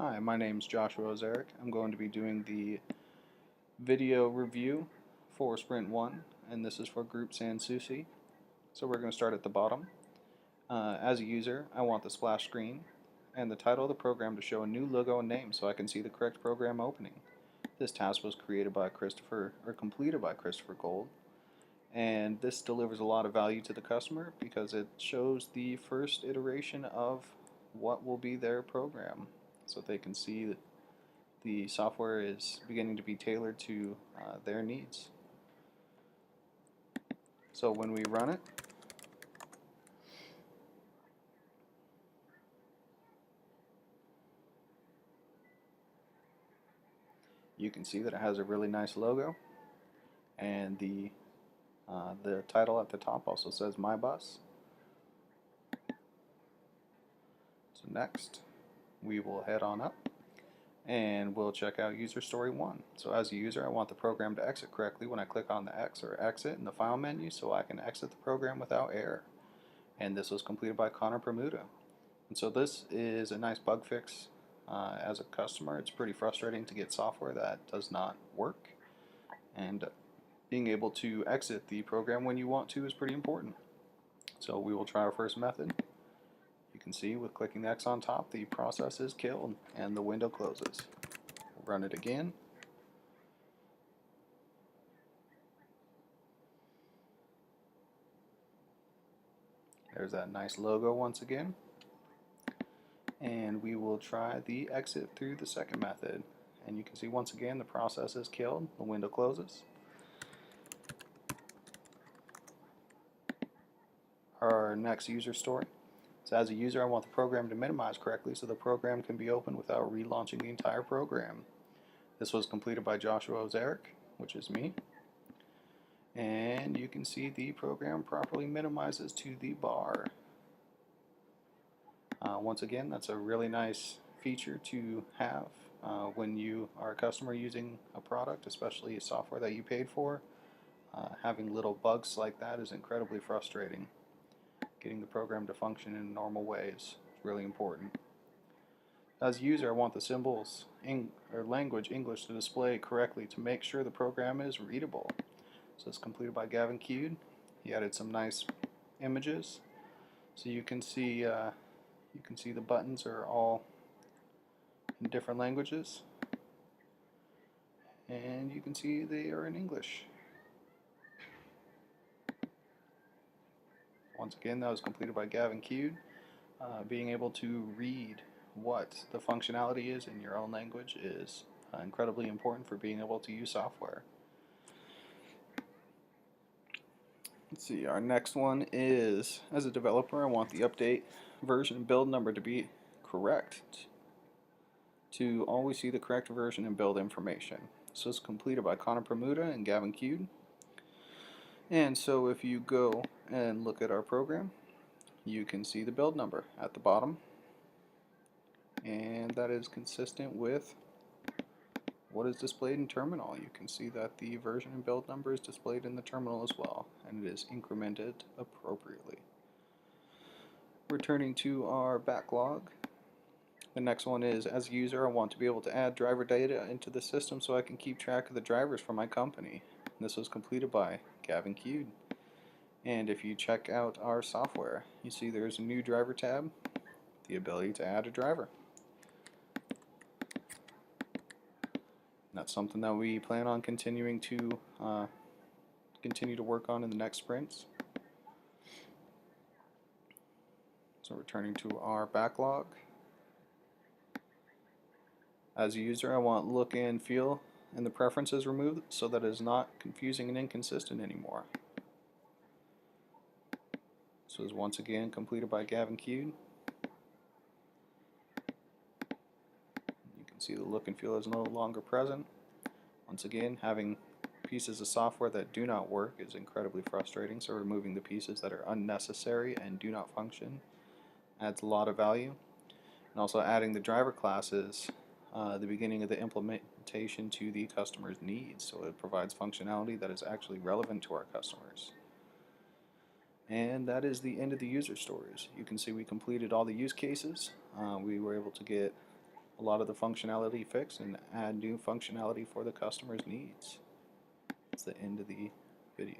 Hi, my name's Joshua Ozeric. I'm going to be doing the video review for Sprint 1, and this is for Group Sanssouci. So we're going to start at the bottom. As a user, I want the splash screen and the title of the program to show a new logo and name so I can see the correct program opening. This task was completed by Christopher Gold, and this delivers a lot of value to the customer because it shows the first iteration of what will be their program, so they can see that the software is beginning to be tailored to their needs. So when we run it, you can see that it has a really nice logo, and the title at the top also says My Bus. So next, we will head on up and we'll check out user story 1. So as a user, I want the program to exit correctly when I click on the X or exit in the file menu so I can exit the program without error. And this was completed by Connor Bermuda. And so this is a nice bug fix. As a customer, it's pretty frustrating to get software that does not work, and being able to exit the program when you want to is pretty important. So we will try our first method. You can see with clicking the X on top, the process is killed and the window closes. We'll run it again. There's that nice logo once again. And we will try the exit through the second method. And you can see once again the process is killed, the window closes. Our next user story. So as a user, I want the program to minimize correctly so the program can be opened without relaunching the entire program. This was completed by Joshua Ozeric, which is me. And you can see the program properly minimizes to the bar. Once again, that's a really nice feature to have when you are a customer using a product, especially a software that you paid for. Having little bugs like that is incredibly frustrating. Getting the program to function in a normal way is really important. As a user, I want the symbols or language English to display correctly to make sure the program is readable. So it's completed by Gavin Cude. He added some nice images, so you can see the buttons are all in different languages, and you can see they are in English. Once again, that was completed by Gavin Cude. Being able to read what the functionality is in your own language is incredibly important for being able to use software. Let's see, our next one is, as a developer, I want the update version and build number to be correct, to always see the correct version and build information. So it's completed by Connor Bermuda and Gavin Cude. And so if you go and look at our program, you can see the build number at the bottom, and that is consistent with what is displayed in terminal. You can see that the version and build number is displayed in the terminal as well, and it is incremented appropriately. Returning to our backlog, the next one is, as a user, I want to be able to add driver data into the system so I can keep track of the drivers for my company. This was completed by Gavin Cude. And if you check out our software, you see there's a new driver tab, the ability to add a driver. That's something that we plan on continuing to work on in the next sprints. So returning to our backlog. As a user, I want look and feel and the preferences removed so that it is not confusing and inconsistent anymore. This was once again completed by Gavin Cude. You can see the look and feel is no longer present. Once again, having pieces of software that do not work is incredibly frustrating, so removing the pieces that are unnecessary and do not function adds a lot of value. And also adding the driver classes the beginning of the implementation to the customer's needs, so it provides functionality that is actually relevant to our customers. And that is the end of the user stories. You can see we completed all the use cases. We were able to get a lot of the functionality fixed and add new functionality for the customer's needs. That's the end of the video.